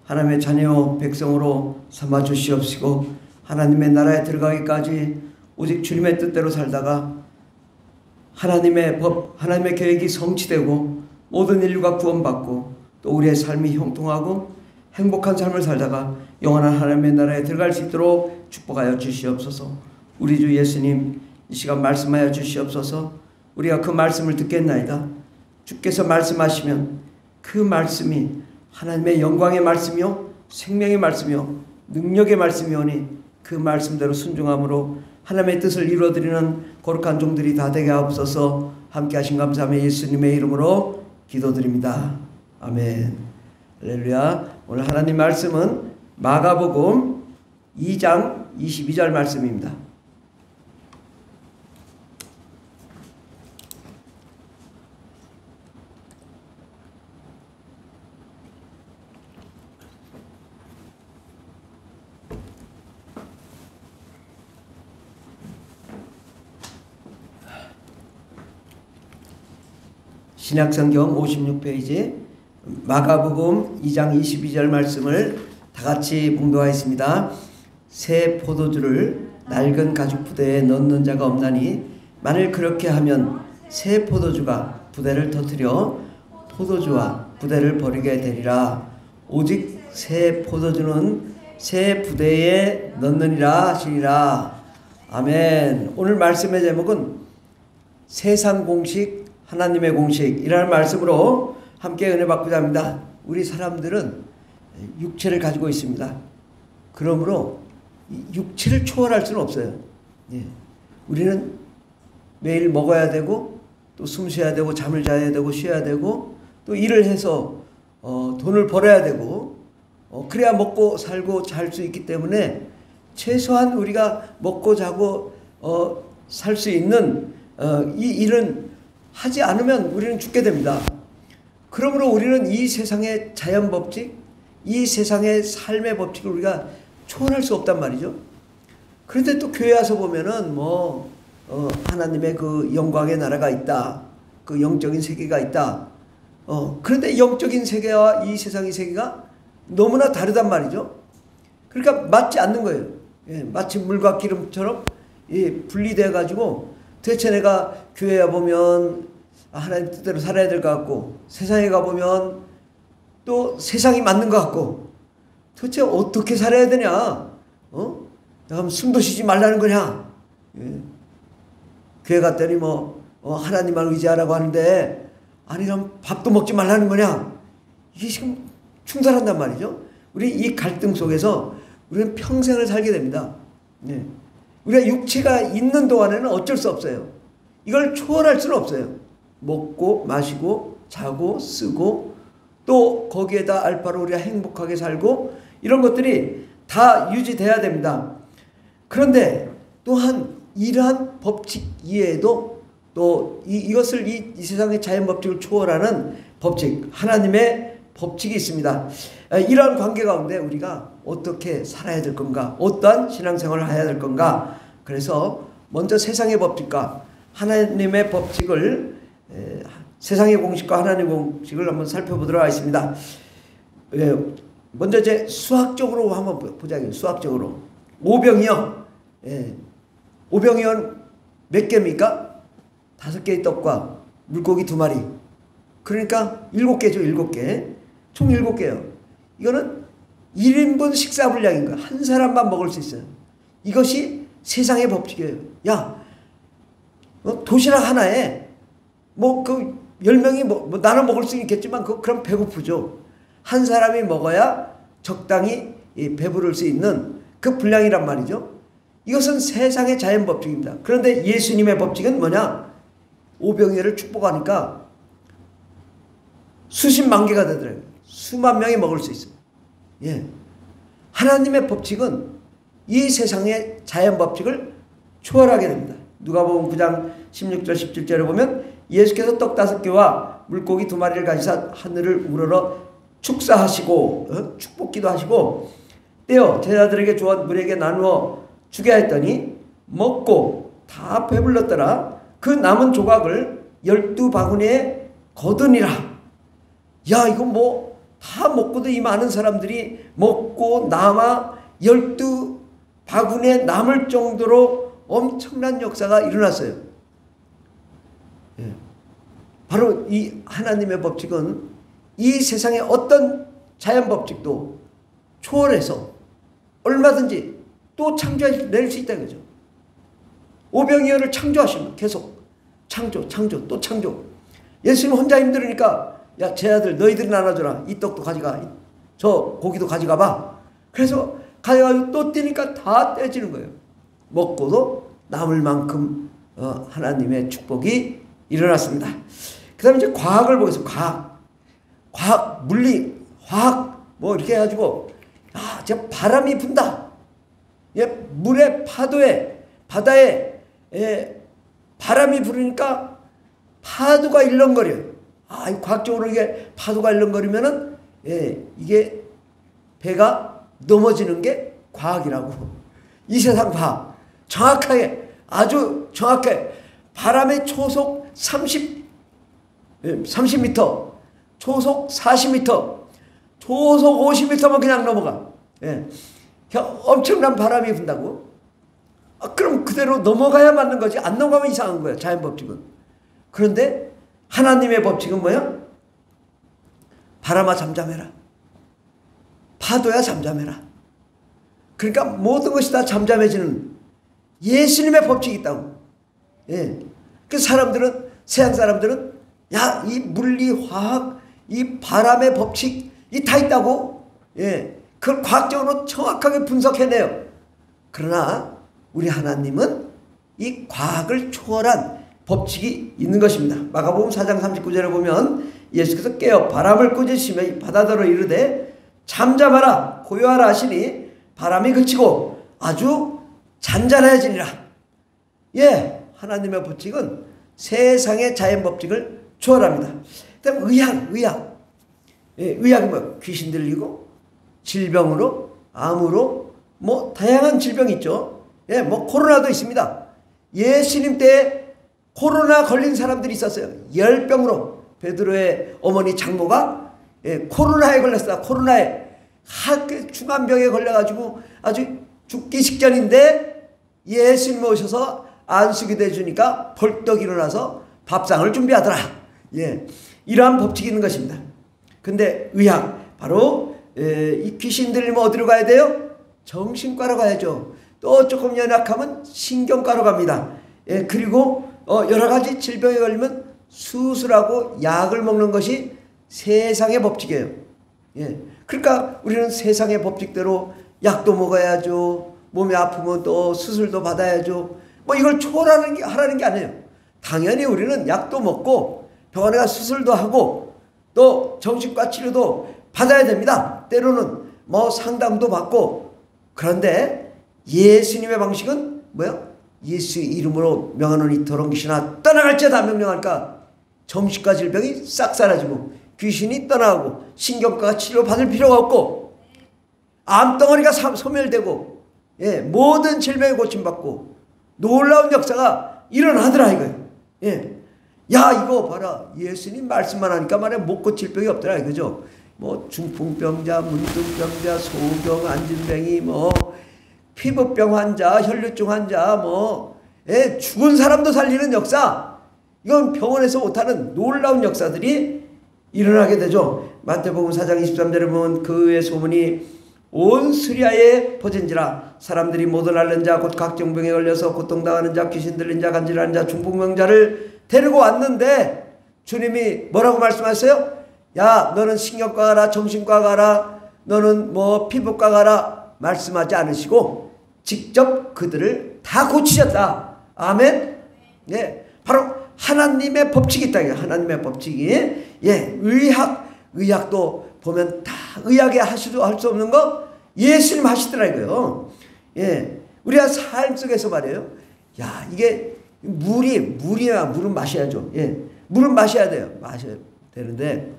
하나님의 자녀 백성으로 삼아 주시옵시고, 하나님의 나라에 들어가기까지 오직 주님의 뜻대로 살다가 하나님의 법, 하나님의 계획이 성취되고 모든 인류가 구원받고 또 우리의 삶이 형통하고 행복한 삶을 살다가 영원한 하나님의 나라에 들어갈 수 있도록 축복하여 주시옵소서. 우리 주 예수님 이 시간 말씀하여 주시옵소서. 우리가 그 말씀을 듣겠나이다. 주께서 말씀하시면 그 말씀이 하나님의 영광의 말씀이요 생명의 말씀이요 능력의 말씀이오니 그 말씀대로 순종함으로 하나님의 뜻을 이루어드리는 거룩한 종들이 다 되게 하옵소서. 함께 하신 감사함에 예수님의 이름으로 기도드립니다. 아멘. 할렐루야. 오늘 하나님 말씀은 마가복음 2장 22절 말씀입니다. 신약성경 56페이지 마가복음 2장 22절 말씀을 다같이 봉독하겠습니다. 새 포도주를 낡은 가죽 부대에 넣는 자가 없나니 만일 그렇게 하면 새 포도주가 부대를 터뜨려 포도주와 부대를 버리게 되리라. 오직 새 포도주는 새 부대에 넣느니라 하시니라. 아멘. 오늘 말씀의 제목은 세상 공식 하나님의 공식이라는 말씀으로 함께 은혜 받고자 합니다. 우리 사람들은 육체를 가지고 있습니다. 그러므로 육체를 초월할 수는 없어요. 예. 우리는 매일 먹어야 되고 또 숨 쉬어야 되고 잠을 자야 되고 쉬어야 되고 또 일을 해서 돈을 벌어야 되고 그래야 먹고 살고 잘 수 있기 때문에 최소한 우리가 먹고 자고 살 수 있는 이 일은 하지 않으면 우리는 죽게 됩니다. 그러므로 우리는 이 세상의 자연 법칙, 이 세상의 삶의 법칙을 우리가 초월할 수 없단 말이죠. 그런데 또 교회 와서 보면은 하나님의 그 영광의 나라가 있다. 그 영적인 세계가 있다. 그런데 영적인 세계와 이 세상의 세계가 너무나 다르단 말이죠. 그러니까 맞지 않는 거예요. 예, 마치 물과 기름처럼 분리되어 가지고 도대체 내가 교회에 가보면 하나님 뜻대로 살아야 될 것 같고 세상에 가보면 또 세상이 맞는 것 같고 도대체 어떻게 살아야 되냐? 내가 숨도 쉬지 말라는 거냐? 예. 교회 갔더니 하나님만 의지하라고 하는데 아니면 밥도 먹지 말라는 거냐? 이게 지금 충돌한단 말이죠. 우리 이 갈등 속에서 우리는 평생을 살게 됩니다. 예. 우리가 육체가 있는 동안에는 어쩔 수 없어요. 이걸 초월할 수는 없어요. 먹고 마시고 자고 쓰고 또 거기에다 알파로 우리가 행복하게 살고 이런 것들이 다 유지돼야 됩니다. 그런데 또한 이러한 법칙 이외에도 또 이것을 이 세상의 자연 법칙을 초월하는 법칙, 하나님의 법칙이 있습니다. 이러한 관계 가운데 우리가 어떻게 살아야 될 건가? 어떠한 신앙생활을 해야 될 건가? 그래서 먼저 세상의 법칙과 하나님의 법칙을 세상의 공식과 하나님의 공식을 한번 살펴보도록 하겠습니다. 먼저 이제 수학적으로 한번 보자고요. 수학적으로 오병이요. 오병이어는 몇 개입니까? 5개의 떡과 물고기 2마리. 그러니까 7개죠. 7개. 총 7개예요. 이거는 1인분 식사 분량인 거야. 한 사람만 먹을 수 있어요. 이것이 세상의 법칙이에요. 야, 도시락 하나에 10명이 나눠 먹을 수 있겠지만 그럼 배고프죠. 한 사람이 먹어야 적당히 배부를 수 있는 그 분량이란 말이죠. 이것은 세상의 자연 법칙입니다. 그런데 예수님의 법칙은 뭐냐? 오병이어를 축복하니까 수십만 개가 되더라고요. 수만 명이 먹을 수 있어요. 예. 하나님의 법칙은 이 세상의 자연 법칙을 초월하게 됩니다. 누가복음 9장 16절 17절에 보면 예수께서 떡 5개와 물고기 2마리를 가지사 하늘을 우러러 축사하시고 축복기도 하시고 떼어 제자들에게 주어 물에게 나누어 주게 했더니 먹고 다 배불렀더라. 그 남은 조각을 12바구니에 거두니라. 야, 이거 다 먹고도 이 많은 사람들이 먹고 남아 12바구니에 남을 정도로 엄청난 역사가 일어났어요. 예. 바로 이 하나님의 법칙은 이 세상의 어떤 자연 법칙도 초월해서 얼마든지 또 창조해낼 수 있다는 거죠. 오병이어를 창조하시면 계속 창조 또 창조. 예수님 혼자 힘들으니까 야, 제 아들 너희들이 나눠줘라. 이 떡도 가져가. 저 고기도 가져가 봐. 그래서 가져가지고 또 떼니까 다 떼지는 거예요. 먹고도 남을 만큼 하나님의 축복이 일어났습니다. 그 다음에 이제 과학을 보겠습니다. 과학, 물리, 화학 뭐 이렇게 해가지고 저 바람이 분다. 예, 물의 파도에 바다에 바람이 부르니까 파도가 일렁거려요. 과학적으로 이게 파도가 일렁거리면은 이게 배가 넘어지는 게 과학이라고. 이 세상 과학 정확하게 아주 정확하게 바람의 초속 30m, 초속 40m, 초속 50m만 그냥 넘어가. 엄청난 바람이 분다고. 그럼 그대로 넘어가야 맞는 거지. 안 넘어가면 이상한 거야. 자연 법칙은. 그런데 하나님의 법칙은 뭐야? 바람아 잠잠해라. 파도야 잠잠해라. 그러니까 모든 것이 다 잠잠해지는 예수님의 법칙이 있다고. 그래서 사람들은, 서양 사람들은 야, 이 물리, 화학, 이 바람의 법칙 이 다 있다고. 그걸 과학적으로 정확하게 분석해내요. 그러나 우리 하나님은 이 과학을 초월한 법칙이 있는 것입니다. 마가복음 4장 39절에 보면 예수께서 깨어 바람을 꾸짖으시며 바다더러 이르되 잠잠하라 고요하라 하시니 바람이 그치고 아주 잔잔해지니라. 하나님의 법칙은 세상의 자연 법칙을 초월합니다. 그다음 의학. 의학은 뭐 귀신 들리고 질병으로 암으로 뭐 다양한 질병이 있죠. 뭐 코로나도 있습니다. 예수님 때 코로나 걸린 사람들이 있었어요. 열병으로. 베드로의 어머니 장모가 코로나에 걸렸어요. 코로나에 중환병에 걸려가지고 아주 죽기 직전인데 예수님 오셔서 안수기도 해주니까 벌떡 일어나서 밥상을 준비하더라. 이러한 법칙이 있는 것입니다. 근데 의학 바로 이 귀신 들리면 어디로 가야 돼요? 정신과로 가야죠. 또 조금 연약하면 신경과로 갑니다. 그리고 여러 가지 질병에 걸리면 수술하고 약을 먹는 것이 세상의 법칙이에요. 그러니까 우리는 세상의 법칙대로 약도 먹어야죠. 몸이 아프면 또 수술도 받아야죠. 뭐 이걸 초월하라는 게 아니에요. 당연히 우리는 약도 먹고 병원에 가 수술도 하고 또 정신과 치료도 받아야 됩니다. 때로는 뭐 상담도 받고. 그런데 예수님의 방식은 뭐야? 예수의 이름으로 명하노니 더러운 귀신아 떠나갈지어다 명령하니까 정신과 질병이 싹 사라지고 귀신이 떠나가고 신경과가 치료받을 필요가 없고 암덩어리가 소멸되고 모든 질병이 고침받고 놀라운 역사가 일어나더라 이거예요. 야 이거 봐라. 예수님 말씀만 하니까 말해 못 고칠 병이 없더라 이거죠. 뭐 중풍병자, 문둥병자, 소경, 안진뱅이, 뭐 피부병 환자, 혈류증 환자, 뭐 죽은 사람도 살리는 역사. 이건 병원에서 못하는 놀라운 역사들이 일어나게 되죠. 마태복음 4장 23절에 보면 그의 소문이 온 수리아에 퍼진지라. 사람들이 모든 앓는 자 곧 각종 병에 걸려서 고통당하는 자, 귀신 들린 자, 간질하는 자, 중풍병자를 데리고 왔는데 주님이 뭐라고 말씀하세요? 야 너는 신경과 가라, 정신과 가라, 너는 뭐 피부과 가라 말씀하지 않으시고 직접 그들을 다 고치셨다. 아멘. 바로 하나님의 법칙이 있다. 하나님의 법칙이. 의학도 보면 다 의학에 할 수 없는 거 예수님 하시더라 이거요. 우리가 삶 속에서 말이에요. 야 이게 물이야. 물은 마셔야죠. 물은 마셔야 돼요. 마셔야 되는데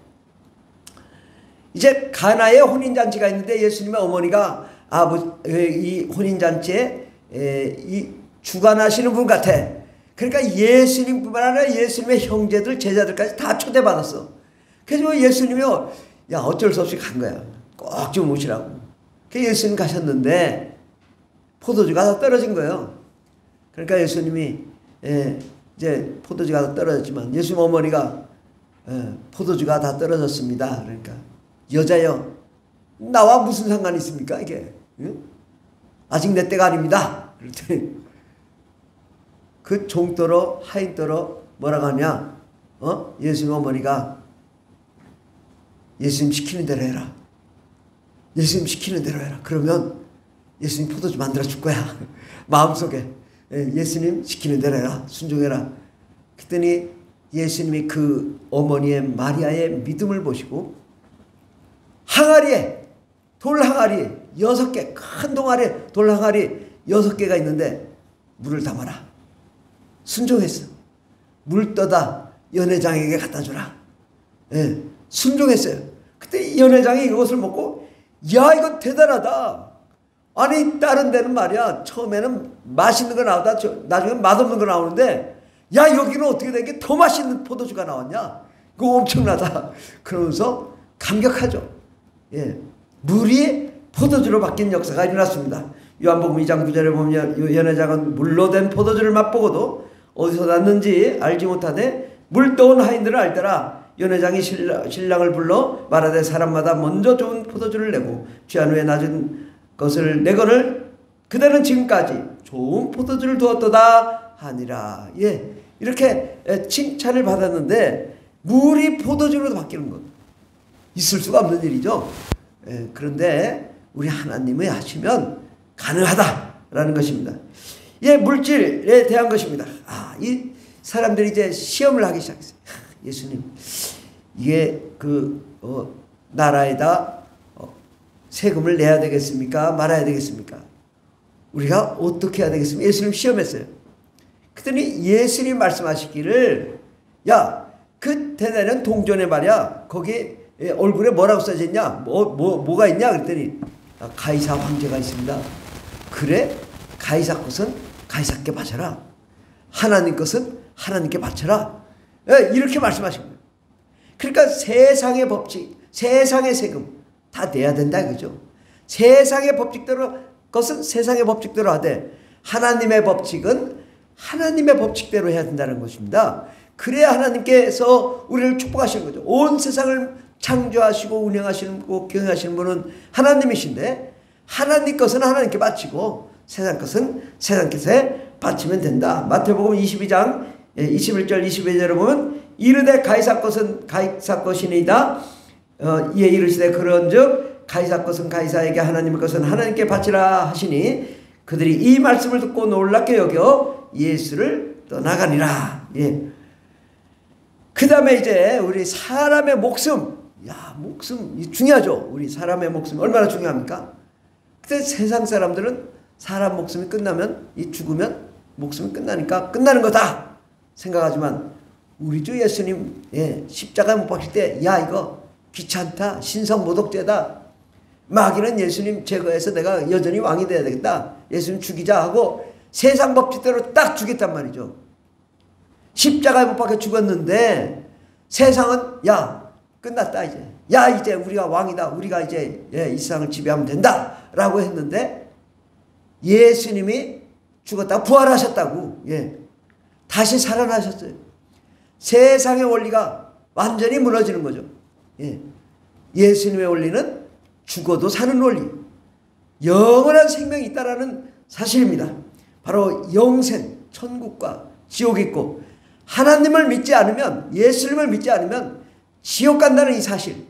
이제 가나에 혼인잔치가 있는데 예수님의 어머니가 이 혼인잔치에 주관하시는 분 같아. 그러니까 예수님뿐만 아니라 예수님의 형제들 제자들까지 다 초대받았어. 그래서 예수님이요 야, 어쩔 수 없이 간 거야. 꼭 좀 오시라고. 그 예수님 가셨는데 포도주가 다 떨어진 거예요. 그러니까 예수님이 이제 포도주가 다 떨어졌지만 예수님 어머니가 포도주가 다 떨어졌습니다. 그러니까 여자여, 나와 무슨 상관이 있습니까 이게? 응? 아직 내 때가 아닙니다. 그랬더니 그 종도로 하인도로 뭐라고 하냐? 예수님 어머니가 예수님 시키는 대로 해라. 예수님 시키는 대로 해라. 그러면 예수님 포도주 만들어 줄 거야. 마음속에 예수님 시키는 대로 해라. 순종해라. 그랬더니 예수님이 그 어머니의 마리아의 믿음을 보시고 항아리에, 돌 항아리 6개, 큰 동아리에 돌 항아리 6개가 있는데 물을 담아라. 순종했어. 물 떠다 연회장에게 갖다 주라. 순종했어요. 그때 연회장이 이것을 먹고, 야, 이거 대단하다. 아니, 다른 데는 말이야, 처음에는 맛있는 거 나오다 나중에 맛없는 거 나오는데, 야, 여기는 어떻게 된 게 더 맛있는 포도주가 나왔냐? 그거 엄청나다. 그러면서 감격하죠. 물이 포도주로 바뀐 역사가 일어났습니다. 요한복음 2장 9절에 보면 연회장은 물로 된 포도주를 맛보고도 어디서 났는지 알지 못하되 물 떠온 하인들을 알더라. 연회장이 신랑을 불러 말하되 사람마다 먼저 좋은 포도주를 내고 취한 후에 낮은 것을 내거늘 그대는 지금까지 좋은 포도주를 두었도다 하니라. 이렇게 칭찬을 받았는데 물이 포도주로 바뀌는 것, 있을 수가 없는 일이죠. 그런데 우리 하나님이 하시면 가능하다라는 것입니다. 물질에 대한 것입니다. 이 사람들이 이제 시험을 하기 시작했어요. 예수님, 이게 나라에다 세금을 내야 되겠습니까? 말아야 되겠습니까? 우리가 어떻게 해야 되겠습니까? 예수님 시험했어요. 그랬더니 예수님 말씀하시기를, 야, 그 대대는 동전에 말이야, 거기 얼굴에 뭐라고 써졌냐? 뭐가 있냐? 그랬더니 가이사 황제가 있습니다. 그래? 가이사 것은 가이사께 바쳐라. 하나님 것은 하나님께 바쳐라. 이렇게 말씀하신 거예요. 그러니까 세상의 법칙, 세상의 세금 다 내야 된다 이거죠. 세상의 법칙대로 것은 세상의 법칙대로 하되 하나님의 법칙은 하나님의 법칙대로 해야 된다는 것입니다. 그래야 하나님께서 우리를 축복하시는 거죠. 온 세상을 창조하시고 운영하시고 경영하시는 분은 하나님이신데 하나님 것은 하나님께 바치고 세상 것은 세상께서 바치면 된다. 마태복음 22장 21절 22절을 보면 이르되 가이사 것은 가이사 것이니이다. 이에 이르시되 그런즉 가이사 것은 가이사에게 하나님의 것은 하나님께 바치라 하시니 그들이 이 말씀을 듣고 놀랍게 여겨 예수를 떠나가니라. 그 다음에 이제 우리 사람의 목숨, 목숨 중요하죠. 우리 사람의 목숨 얼마나 중요합니까? 근데 세상 사람들은 사람 목숨이 끝나면, 죽으면 목숨이 끝나니까 끝나는 거다 생각하지만 우리 주 예수님 십자가에 못 박힐 때, 이거 귀찮다, 신성모독죄다, 마귀는 예수님 제거해서 내가 여전히 왕이 돼야 되겠다, 예수님 죽이자 하고 세상 법칙대로 딱 죽였단 말이죠. 십자가에 못 박혀 죽었는데 세상은 끝났다 이제. 이제 우리가 왕이다. 우리가 이제 이 세상을 지배하면 된다 라고 했는데 예수님이 죽었다가 부활하셨다고. 다시 살아나셨어요. 세상의 원리가 완전히 무너지는 거죠. 예수님의 원리는 죽어도 사는 원리, 영원한 생명이 있다라는 사실입니다. 바로 영생, 천국과 지옥이 있고 하나님을 믿지 않으면, 예수님을 믿지 않으면 지옥 간다는 이 사실.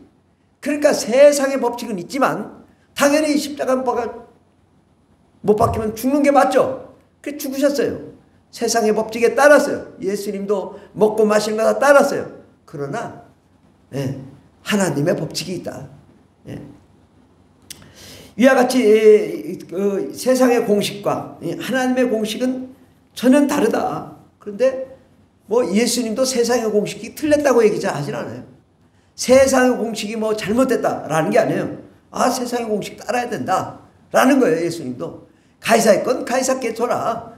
그러니까 세상의 법칙은 있지만 당연히 십자가 못 박히면 죽는 게 맞죠. 그래서 죽으셨어요. 세상의 법칙에 따랐어요. 예수님도 먹고 마시는 거 다 따랐어요. 그러나 하나님의 법칙이 있다. 이와 같이 세상의 공식과 하나님의 공식은 전혀 다르다. 그런데 예수님도 세상의 공식이 틀렸다고 얘기하진 않아요. 세상의 공식이 잘못됐다라는 게 아니에요. 세상의 공식 따라야 된다라는 거예요. 예수님도 가이사의 건 가이사께 줘라.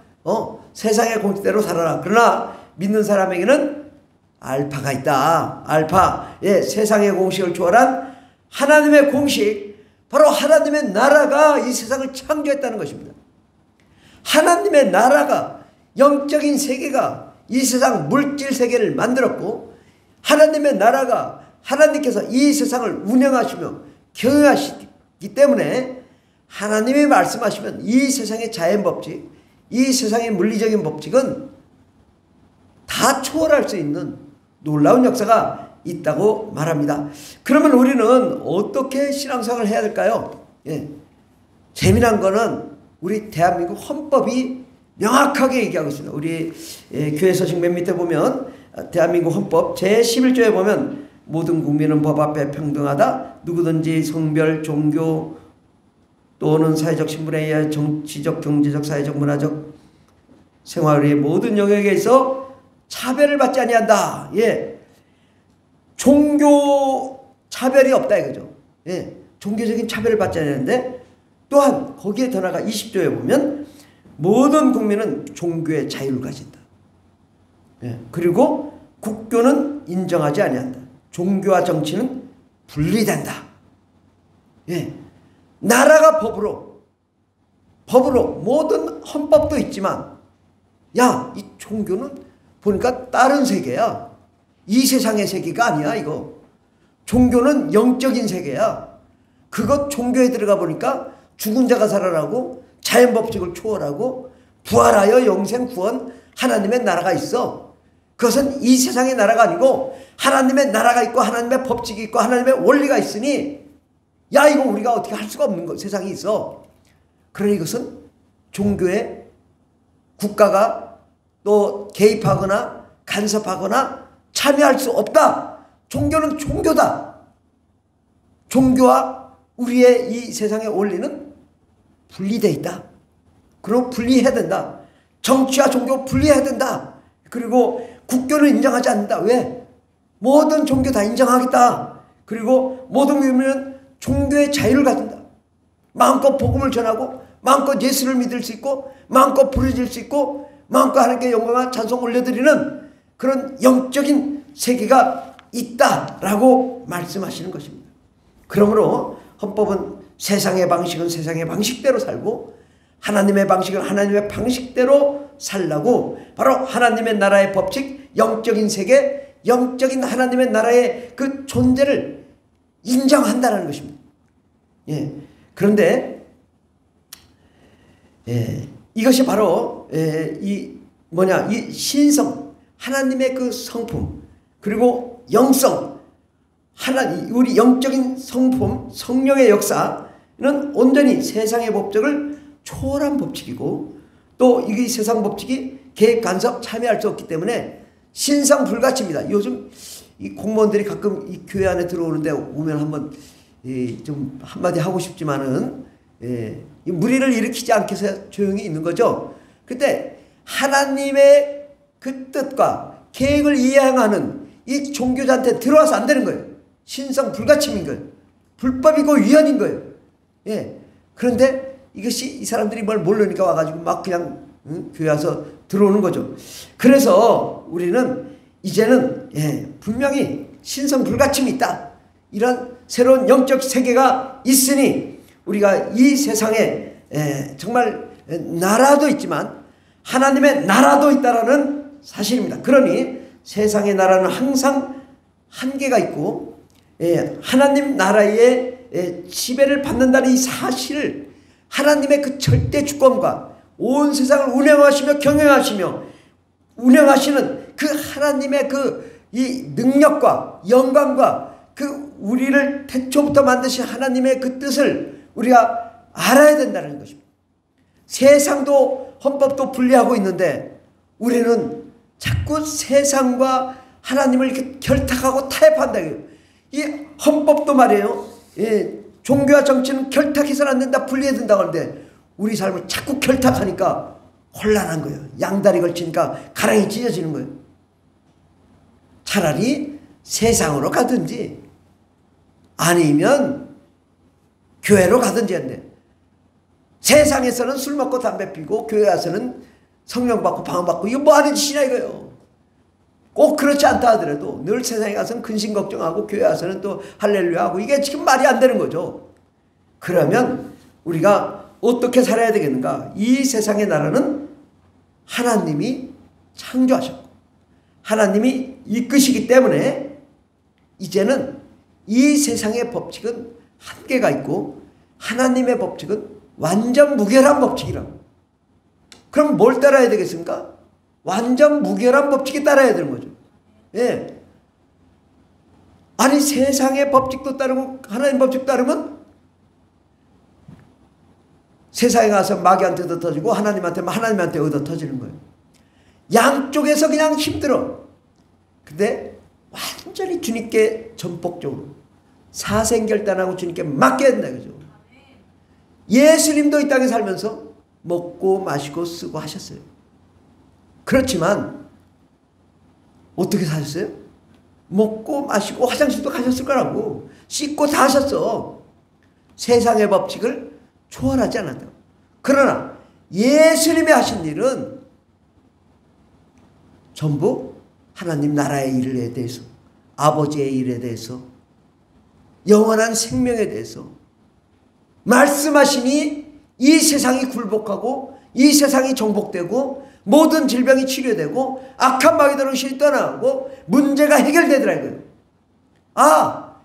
세상의 공식대로 살아라. 그러나 믿는 사람에게는 알파가 있다. 알파, 세상의 공식을 초월한 하나님의 공식, 바로 하나님의 나라가 이 세상을 창조했다는 것입니다. 하나님의 나라가, 영적인 세계가 이 세상 물질 세계를 만들었고, 하나님의 나라가 하나님께서 이 세상을 운영하시며 경영하시기 때문에 하나님이 말씀하시면 이 세상의 자연법칙, 이 세상의 물리적인 법칙은 다 초월할 수 있는 놀라운 역사가 있다고 말합니다. 그러면 우리는 어떻게 신앙생활을 해야 될까요? 예. 재미난 거는 우리 대한민국 헌법이 명확하게 얘기하고 있습니다. 우리 교회 서식 맨 밑에 보면 대한민국 헌법 제11조에 보면 모든 국민은 법 앞에 평등하다. 누구든지 성별, 종교 또는 사회적 신분에 의해 정치적, 경제적, 사회적, 문화적 생활의 모든 영역에 있어 차별을 받지 아니한다. 예. 종교 차별이 없다 이거죠. 예. 종교적인 차별을 받지 않는데, 또한 거기에 더 나아가 20조에 보면 모든 국민은 종교의 자유를 가진다. 예. 그리고 국교는 인정하지 아니한다. 종교와 정치는 분리된다. 예. 나라가 법으로 모든 헌법도 있지만, 야, 이 종교는 보니까 다른 세계야. 이 세상의 세계가 아니야 이거. 종교는 영적인 세계야. 그것 종교에 들어가 보니까 죽은 자가 살아나고 자연법칙을 초월하고 부활하여 영생 구원 하나님의 나라가 있어. 그것은 이 세상의 나라가 아니고 하나님의 나라가 있고 하나님의 법칙이 있고 하나님의 원리가 있으니, 야, 이거 우리가 어떻게 할 수가 없는 세상이 있어. 그러니 이것은 종교에 국가가 또 개입하거나 간섭하거나 참여할 수 없다. 종교는 종교다. 종교와 우리의 이 세상의 원리는 분리되어 있다. 그럼 분리해야 된다. 정치와 종교 분리해야 된다. 그리고 국교는 인정하지 않는다. 왜? 모든 종교 다 인정하겠다. 그리고 모든 국민은 종교의 자유를 가진다. 마음껏 복음을 전하고 마음껏 예수를 믿을 수 있고 마음껏 부르질 수 있고 마음껏 하나님께 영광과 찬송 올려드리는 그런 영적인 세계가 있다라고 말씀하시는 것입니다. 그러므로 헌법은 세상의 방식은 세상의 방식대로 살고 하나님의 방식은 하나님의 방식대로 살라고, 바로 하나님의 나라의 법칙, 영적인 세계, 영적인 하나님의 나라의 그 존재를 인정한다는 것입니다. 예. 그런데 이것이 바로 이 신성, 하나님의 그 성품, 그리고 영성, 우리 영적인 성품, 성령의 역사는 온전히 세상의 법칙을 초월한 법칙이고, 또 이 세상 법칙이 개입, 간섭, 참여할 수 없기 때문에 신성불가치입니다. 요즘 이 공무원들이 가끔 이 교회 안에 들어오는데 오면 한번 좀 한마디 하고 싶지만은 이 무리를 일으키지 않게 해서 조용히 있는 거죠. 그때 하나님의 그 뜻과 계획을 이행하는 이 종교자한테 들어와서 안 되는 거예요. 신성불가침인 거예요. 불법이고 위헌인 거예요. 예. 그런데 이것이 이 사람들이 뭘 모르니까 와가지고 막 그냥 교회 와서 들어오는 거죠. 그래서 우리는 이제는 분명히 신성불가침이 있다. 이런 새로운 영적 세계가 있으니 우리가 이 세상에 정말 나라도 있지만 하나님의 나라도 있다라는 사실입니다. 그러니 세상의 나라는 항상 한계가 있고 하나님 나라의 지배를 받는다는 이 사실을, 하나님의 그 절대 주권과 온 세상을 운영하시며 경영하시며 운영하시는 그 하나님의 그 이 능력과 영광과 그 우리를 태초부터 만드신 하나님의 그 뜻을 우리가 알아야 된다는 것입니다. 세상도 헌법도 분리하고 있는데 우리는 자꾸 세상과 하나님을 이렇게 결탁하고 타협한다. 이 헌법도 말이에요. 종교와 정치는 결탁해서는 안 된다, 분리해야 된다고 하는데 우리 삶을 자꾸 결탁하니까 혼란한 거예요. 양다리 걸치니까 가랑이 찢어지는 거예요. 차라리 세상으로 가든지 아니면 교회로 가든지 한데, 세상에서는 술 먹고 담배 피고 교회 와서는 성령 받고 방언 받고 이거 뭐 하는 짓이냐 이거예요. 꼭 그렇지 않다 하더라도 늘 세상에 가서는 근심 걱정하고 교회 와서는 또 할렐루야 하고 이게 지금 말이 안 되는 거죠. 그러면 우리가 어떻게 살아야 되겠는가? 이 세상의 나라는 하나님이 창조하셨고 하나님이 이끄시기 때문에 이제는 이 세상의 법칙은 한계가 있고 하나님의 법칙은 완전 무결한 법칙이라고. 그럼 뭘 따라야 되겠습니까? 완전 무결한 법칙이 따라야 되는 거죠. 예. 아니 세상의 법칙도 따르고 하나님 법칙 따르면 세상에 가서 마귀한테 얻어 터지고 하나님한테 얻어 터지는 거예요. 양쪽에서 그냥 힘들어. 근데 완전히 주님께 전폭적으로 사생결단하고 주님께 맡겨야 된다 그죠. 예수님도 이 땅에 살면서 먹고 마시고 쓰고 하셨어요. 그렇지만 어떻게 사셨어요? 먹고 마시고 화장실도 가셨을 거라고. 씻고 다 하셨어. 세상의 법칙을 초월하지 않았다. 그러나 예수님이 하신 일은 전부 하나님 나라의 일에 대해서, 아버지의 일에 대해서, 영원한 생명에 대해서 말씀하시니 이 세상이 굴복하고 이 세상이 정복되고 모든 질병이 치료되고 악한 마귀들 의식이 떠나고 문제가 해결되더라고요. 아,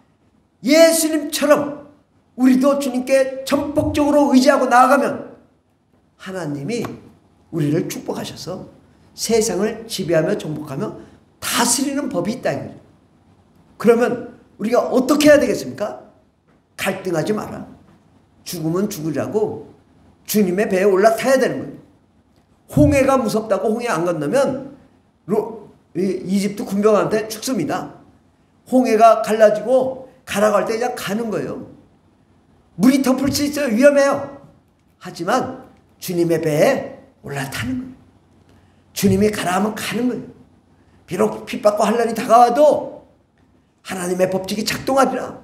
예수님처럼 우리도 주님께 전폭적으로 의지하고 나아가면 하나님이 우리를 축복하셔서 세상을 지배하며 정복하며 다스리는 법이 있다 이거죠. 그러면 우리가 어떻게 해야 되겠습니까? 갈등하지 마라. 죽으면 죽으라고 주님의 배에 올라타야 되는 거예요. 홍해가 무섭다고 홍해 안 건너면 이집트 군병한테 죽습니다. 홍해가 갈라지고 가라고 할 때 그냥 가는 거예요. 물이 덮을 수 있어요. 위험해요. 하지만 주님의 배에 올라타는 거예요. 주님이 가라 하면 가는 거예요. 비록 핍박과 환난이 다가와도 하나님의 법칙이 작동하리라.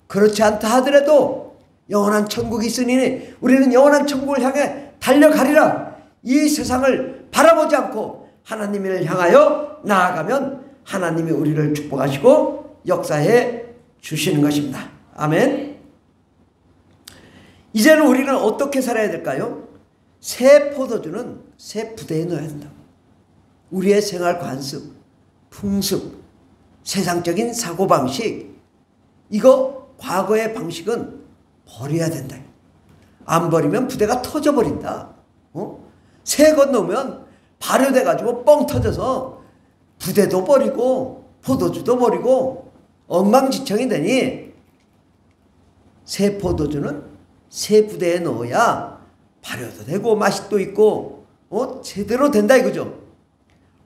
그렇지 않다 하더라도 영원한 천국이 있으니 우리는 영원한 천국을 향해 달려가리라. 이 세상을 바라보지 않고 하나님을 향하여 나아가면 하나님이 우리를 축복하시고 역사해 주시는 것입니다. 아멘. 이제는 우리는 어떻게 살아야 될까요? 새 포도주는 새 부대에 넣어야 된다. 우리의 생활 관습, 풍습, 세상적인 사고방식, 이거 과거의 방식은 버려야 된다. 안 버리면 부대가 터져버린다. 새 것 넣으면 발효돼가지고 뻥 터져서 부대도 버리고 포도주도 버리고 엉망진창이 되니 새 포도주는 새 부대에 넣어야 발효도 되고 맛이 또 있고 제대로 된다 이거죠.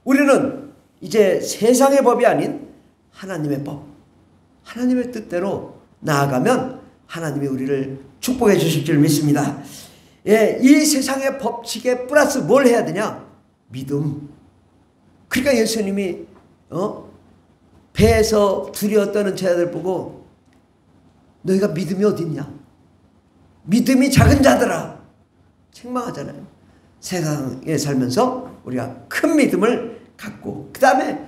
우리는 이제 세상의 법이 아닌 하나님의 법, 하나님의 뜻대로 나아가면 하나님이 우리를 축복해 주실 줄 믿습니다. 예, 이 세상의 법칙에 플러스 뭘 해야 되냐? 믿음. 그러니까 예수님이 배에서 두려워 떠는 제자들 보고 너희가 믿음이 어디 있냐? 믿음이 작은 자들아. 책망하잖아요. 세상에 살면서 우리가 큰 믿음을 갖고 그 다음에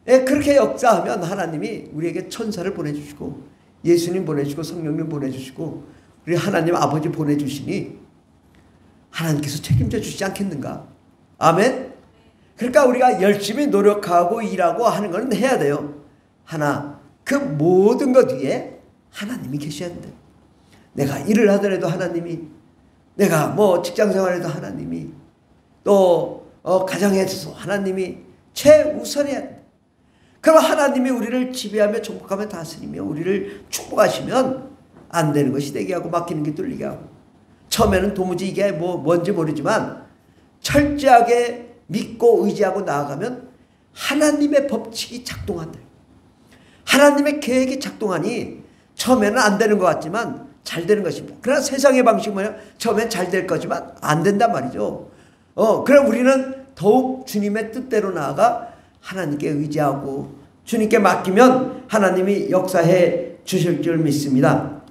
그렇게 역사하면 하나님이 우리에게 천사를 보내주시고 예수님 보내주시고 성령님 보내주시고 우리 하나님 아버지 보내주시니 하나님께서 책임져 주시지 않겠는가? 아멘. 그러니까 우리가 열심히 노력하고 일하고 하는 건 해야 돼요. 하나, 그 모든 것 위에 하나님이 계셔야 된다. 내가 일을 하더라도 하나님이, 내가 뭐 직장생활에도 하나님이, 또 가정에 있어서 하나님이 최우선해야 된다. 그럼 하나님이 우리를 지배하며 정복하며 다스리며 우리를 축복하시면 안 되는 것이 되게 하고 막히는 게 뚫리게 하고, 처음에는 도무지 이게 뭔지 모르지만 철저하게 믿고 의지하고 나아가면 하나님의 법칙이 작동한다. 하나님의 계획이 작동하니 처음에는 안 되는 것 같지만 잘 되는 것입니다. 그러나 세상의 방식은 뭐냐? 처음엔 잘 될 거지만 안 된단 말이죠. 그럼 우리는 더욱 주님의 뜻대로 나아가 하나님께 의지하고 주님께 맡기면 하나님이 역사해 주실 줄 믿습니다.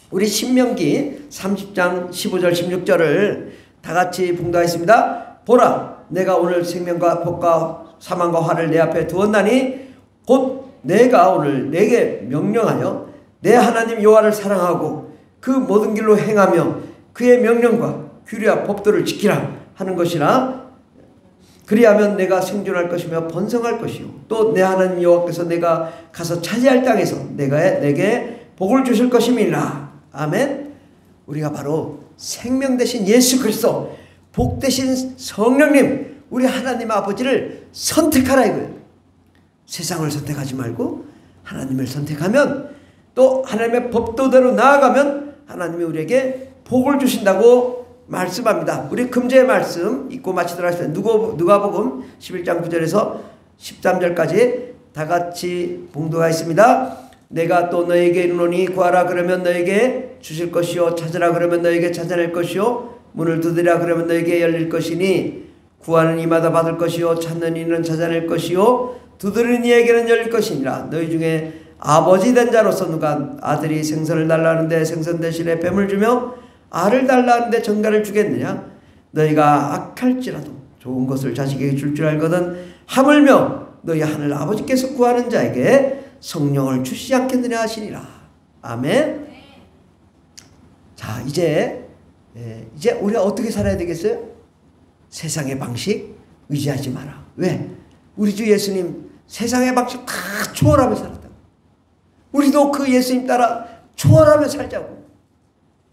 우리 신명기 30장 15절 16절을 다 같이 봉독하겠습니다. 보라, 내가 오늘 생명과 복과 사망과 화를 내 앞에 두었나니 곧 내가 오늘 내게 명령하여 내 하나님 여호와를 사랑하고 그 모든 길로 행하며 그의 명령과 규례와 법도를 지키라 하는 것이라. 그리하면 내가 생존할 것이며 번성할 것이요 또 내 하나님 여호와께서 내가 가서 차지할 땅에서 내게 복을 주실 것임이라. 아멘. 우리가 바로 생명 되신 예수 그리스도, 복 되신 성령님, 우리 하나님 아버지를 선택하라 이거예요. 세상을 선택하지 말고 하나님을 선택하면, 또 하나님의 법도대로 나아가면 하나님이 우리에게 복을 주신다고 말씀합니다. 우리 금주의 말씀 읽고 마치도록 하겠습니다. 누가복음 11장 9절에서 13절까지 다 같이 봉독하겠습니다. 내가 또 너에게 이르노니 구하라 그러면 너에게 주실 것이요 찾으라 그러면 너에게 찾아낼 것이요 문을 두드리라 그러면 너에게 열릴 것이니 구하는 이마다 받을 것이요 찾는 이는 찾아낼 것이요 두드리는 이에게는 열릴 것이니라. 너희 중에 아버지 된 자로서 누가 아들이 생선을 달라 하는데 생선 대신에 뱀을 주며 알을 달라 하는데 전갈을 주겠느냐. 너희가 악할지라도 좋은 것을 자식에게 줄 줄 알거든 하물며 너희 하늘 아버지께서 구하는 자에게 성령을 주시지 않겠느냐 하시니라. 아멘. 자, 이제 우리가 어떻게 살아야 되겠어요? 세상의 방식 의지하지 마라. 왜? 우리 주 예수님 세상의 방식 다 초월하며 살았다. 우리도 그 예수님 따라 초월하며 살자고.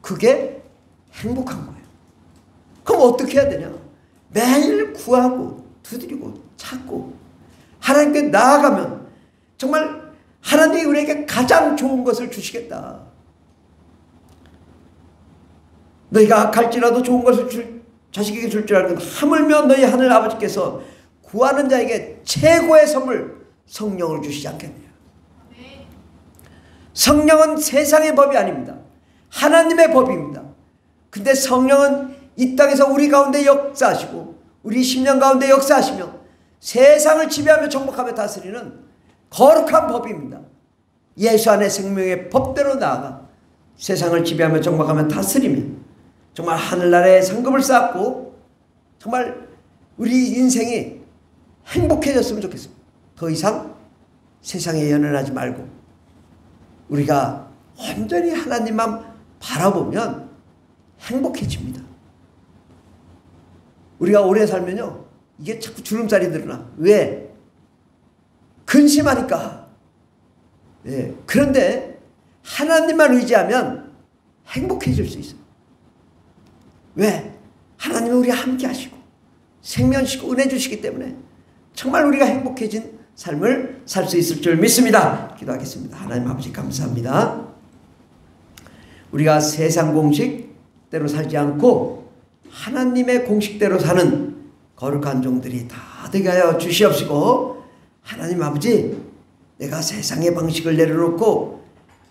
그게 행복한 거예요. 그럼 어떻게 해야 되냐? 매일 구하고 두드리고 찾고 하나님께 나아가면 정말 하나님이 우리에게 가장 좋은 것을 주시겠다. 너희가 악할지라도 좋은 것을 자식에게 줄 줄 알거든 하물며 너희 하늘 아버지께서 구하는 자에게 최고의 선물 성령을 주시지 않겠느냐. 성령은 세상의 법이 아닙니다. 하나님의 법입니다. 근데 성령은 이 땅에서 우리 가운데 역사하시고 우리 심령 가운데 역사하시며 세상을 지배하며 정복하며 다스리는 거룩한 법입니다. 예수 안에 생명의 법대로 나아가 세상을 지배하며 정복하며 다스리며 정말 하늘나라에 상급을 쌓고 정말 우리 인생이 행복해졌으면 좋겠습니다. 더 이상 세상에 연연하지 말고 우리가 온전히 하나님만 바라보면 행복해집니다. 우리가 오래 살면요 이게 자꾸 주름살이 드러나. 왜? 근심하니까. 예. 그런데 하나님만 의지하면 행복해질 수 있어요. 왜? 하나님은 우리와 함께 하시고 생명 주시고 은혜 주시기 때문에 정말 우리가 행복해진 삶을 살 수 있을 줄 믿습니다. 기도하겠습니다. 하나님 아버지 감사합니다. 우리가 세상 공식대로 살지 않고 하나님의 공식대로 사는 거룩한 종들이 다 되게 하여 주시옵시고, 하나님 아버지 내가 세상의 방식을 내려놓고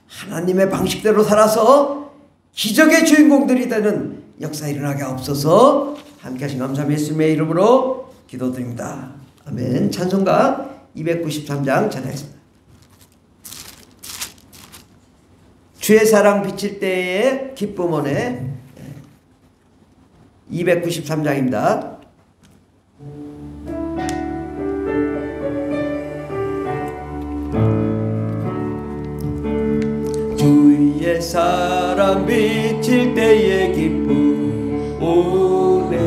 하나님의 방식대로 살아서 기적의 주인공들이 되는 역사 일어나게 하옵소서. 함께 하신 감사함 예수님의 이름으로 기도드립니다. 아멘. 찬송가 293장 찬양했습니다. 주의 사랑 비칠 때의 기쁨 오네. 293장입니다. 주의 사랑 비칠 때의 기쁨 오네.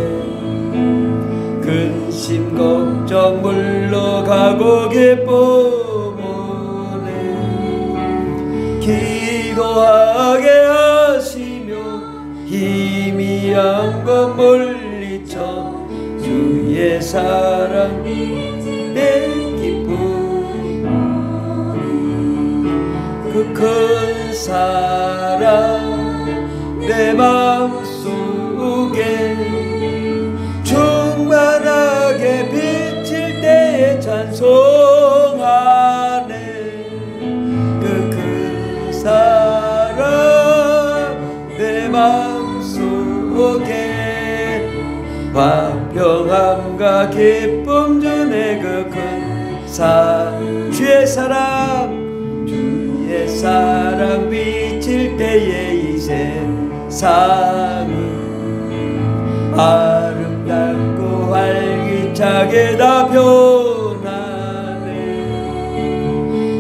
근심 걱정 물러가고 기쁨 오네. 기도하게 하시며 희미한 것 물리쳐 주의 사랑 내 기쁨 그 큰 사랑 내 마음속에 충만하게 비칠 때에 찬송하네. 그 큰 사랑 내 마음속에 화평함과 기쁨 주네. 그 큰 주의 사랑 주의 사랑 비칠 때에 이 세상은 아름답고 활기차게 다 펴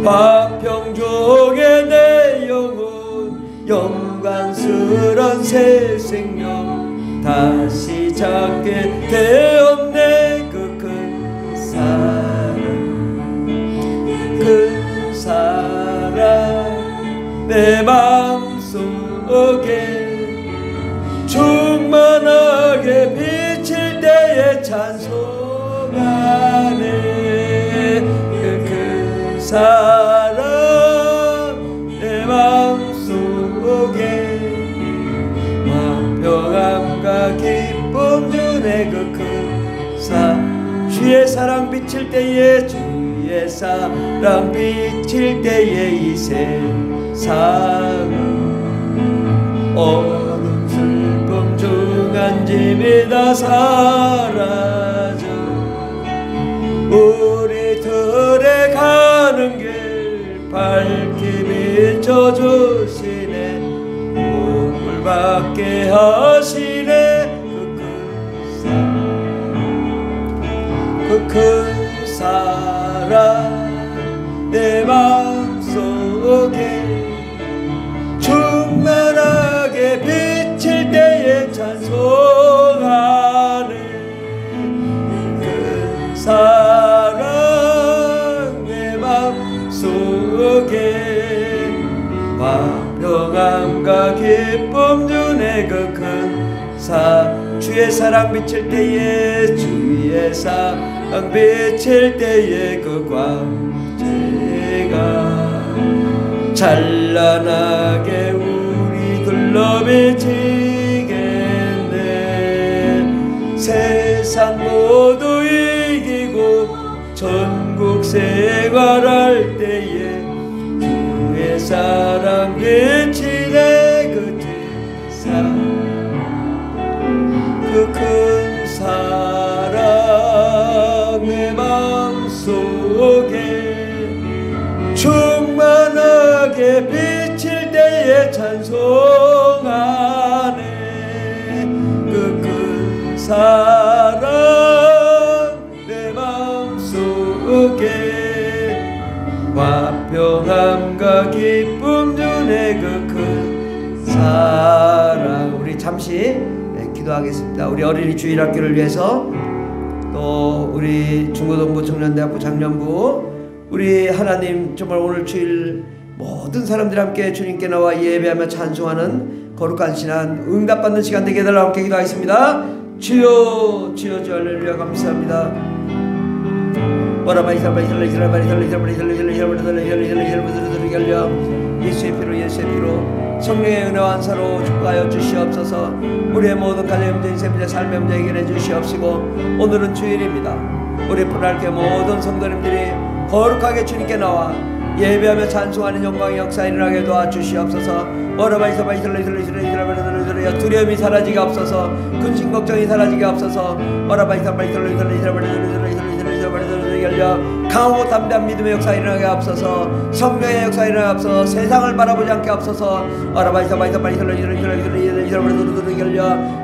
화평종의 내 영혼 영광스런 새 생명 다시 찾게 되었네. 그 큰 사랑 내 마음속에 충만하게 비칠 때에 찬송하네. 그 큰 사랑 내 마음속에 화평함과 기쁨 주네. 그 큰 주의 사랑 비칠 때에 주의 사랑 비칠 때에 이 세상은 어둠 슬픔 중 안짐이 다 사라져 우리들의 가는 길 밝게 비춰주시네. 꿈을 받게 하시네. 그 큰 사랑 내 마음속에 충만하게 비칠 때에 찬송하네. 큰 사랑 내 마음속에 화평함과 기쁨 주네. 그 큰 주의 사랑 비칠 때에 주의 사랑 비칠 때에 그 광채가 찬란하게 우리 둘러 비치겠네. 세상 모두 이기고 천국 생활할 때에 주의 사랑 비치네. 그 세상 그 큰 사랑 내 마음속에 충만하게 비칠 때에 찬송하네. 그 큰 사랑 내 마음속에 화평함과 기쁨 주네. 그 큰 사랑. 우리 잠시 기도하겠습니다. 우리 어린이 주일학교를 위해서 또 우리 중고등부 청년대학부 작년부 우리 하나님 정말 오늘 주일 모든 사람들이 함께 주님께 나와 예배하며 찬송하는 거룩한 시간 응답받는 시간 되게 해달라고 함께 기도하겠습니다. 주여 주여 주 할렐루야 감사합니다. 예수의 피로 예수의 피로 성령의 은혜와 안사로 축복하여 주시옵소서. 우리의 모든 가정의 문제 인생의 삶의 문제 해결해 주시옵시고 오늘은 주일입니다. 우리 푸른할교 모든 성도님들이 거룩하게 주님께 나와 예배하며 찬송하는 영광의 역사 일어나게 도와주시옵소서. 두려움이 사라지게 없어서 근심 걱정이 사라지게 없어서 강하고 담대한 믿음의 역사 일어나게 없어서 성령의 역사 일어나게 없어서 세상을 바라보지 않게 없어서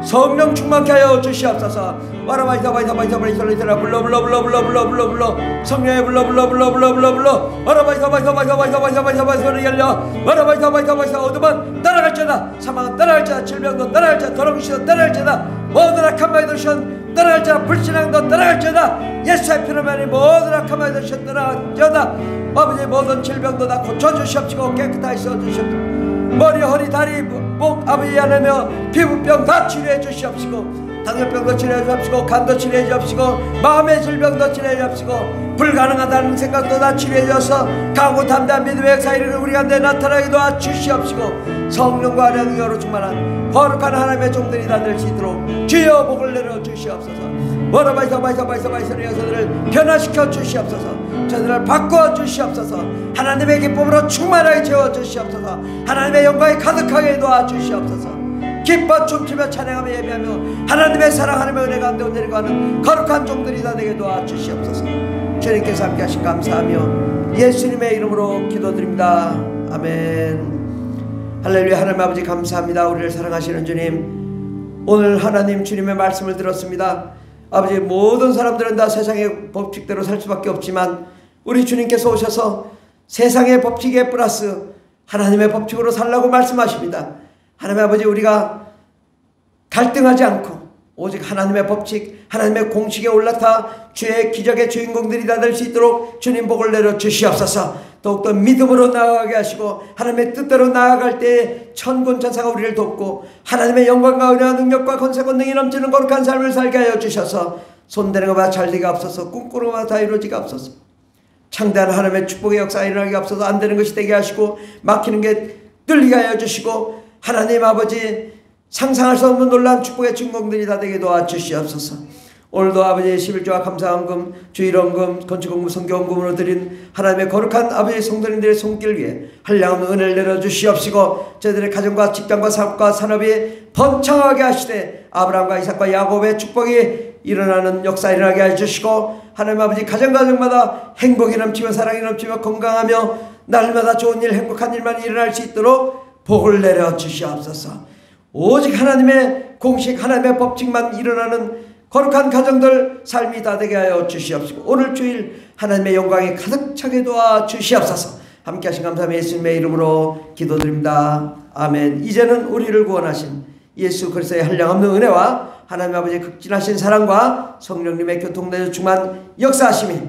성령 충만케 하여 주시옵소서. 불러 성령의 불러 어둠은 따라갈지어다 사망은 따라갈지어다 질병도 따라갈지어다 더러운 따라갈지어다 모든 악한 마의 도시는 따라갈지어다 불신앙도 따라갈지어다 예수의 피로 말이 모든 악한 마의 도시는 따라갈지어다. 아버지 모든 질병도 다 고쳐주시옵시고 깨끗하게 씻어주시옵시고 머리 허리 다리 목 아버지 하나며 피부병 다 치료해 주시옵시고 당뇨병도 치료해 주옵시고 간도 치료해 주옵시고 마음의 질병도 치료해 주옵시고 불가능하다는 생각도 다 치료해 주셔서 강하고 담대한 믿음의 역사를 우리 가운데 나타나게 도와주시옵시고 성령과 능력으로 충만한 거룩한 하나님의 종들이 다 될 수 있도록 주여 복을 내려 주시옵소서. 바이서들을 변화시켜 주시옵소서. 저들을 바꾸어 주시옵소서. 하나님의 기쁨으로 충만하게 채워 주시옵소서. 하나님의 영광이 가득하게 도와주시옵소서. 기뻐 춤추며 찬양하며 예배하며 하나님의 사랑 하나님의 은혜 가운데 온전히 하는 거룩한 종들이 다 되게 도와주시옵소서. 주님께서 함께 하신 감사하며 예수님의 이름으로 기도드립니다. 아멘. 할렐루야. 하나님 아버지 감사합니다. 우리를 사랑하시는 주님, 오늘 하나님 주님의 말씀을 들었습니다. 아버지 모든 사람들은 다 세상의 법칙대로 살 수밖에 없지만 우리 주님께서 오셔서 세상의 법칙에 플러스 하나님의 법칙으로 살라고 말씀하십니다. 하나님 아버지, 우리가 갈등하지 않고 오직 하나님의 법칙, 하나님의 공식에 올라타 주의 기적의 주인공들이 다 될 수 있도록 주님 복을 내려 주시옵소서. 더욱더 믿음으로 나아가게 하시고 하나님의 뜻대로 나아갈 때에 천군 천사가 우리를 돕고 하나님의 영광과 은혜와 능력과 권세 권능이 넘치는 거룩한 삶을 살게 하여 주셔서 손대는 것마다 잘되게 앞서서 꿈꾸는 것마다 다 이루어지게 앞서서 창대한 하나님의 축복의 역사가 일어나게 앞서서 안 되는 것이 되게 하시고 막히는 게 뚫리게 하여 주시고 하나님 아버지 상상할 수 없는 놀라운 축복의 주인공들이 다 되게 도와주시옵소서. 오늘도 아버지의 11조와 감사헌금, 주일헌금, 건축헌금, 성교헌금으로 드린 하나님의 거룩한 아버지의 성도님들의 손길 위에 한량없는 은혜를 내려주시옵시고 저희들의 가정과 직장과 사업과 산업이 번창하게 하시되 아브라함과 이삭과 야곱의 축복이 일어나는 역사 일어나게 해주시고 하나님 아버지 가정마다 행복이 넘치며 사랑이 넘치며 건강하며 날마다 좋은 일 행복한 일만 일어날 수 있도록 복을 내려주시옵소서. 오직 하나님의 공식 하나님의 법칙만 일어나는 거룩한 가정들 삶이 다 되게 하여 주시옵시고 오늘 주일 하나님의 영광이 가득 차게 도와 주시옵소서. 함께 하신 감사함 예수님의 이름으로 기도드립니다. 아멘. 이제는 우리를 구원하신 예수 그리스도의 한량없는 은혜와 하나님 아버지의 극진하신 사랑과 성령님의 교통내주 충만 역사하심이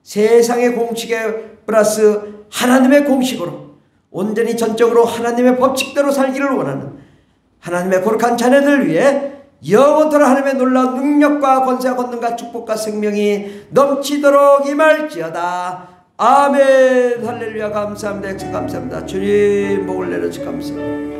세상의 공식에 플러스 하나님의 공식으로 온전히 전적으로 하나님의 법칙대로 살기를 원하는 하나님의 거룩한 자녀들 위해 영원토록 하나님의 놀라운 능력과 권세와 권능과 축복과 생명이 넘치도록 임할지어다. 아멘. 할렐루야. 감사합니다. 감사합니다. 주님 복을 내려주시 감사합니다.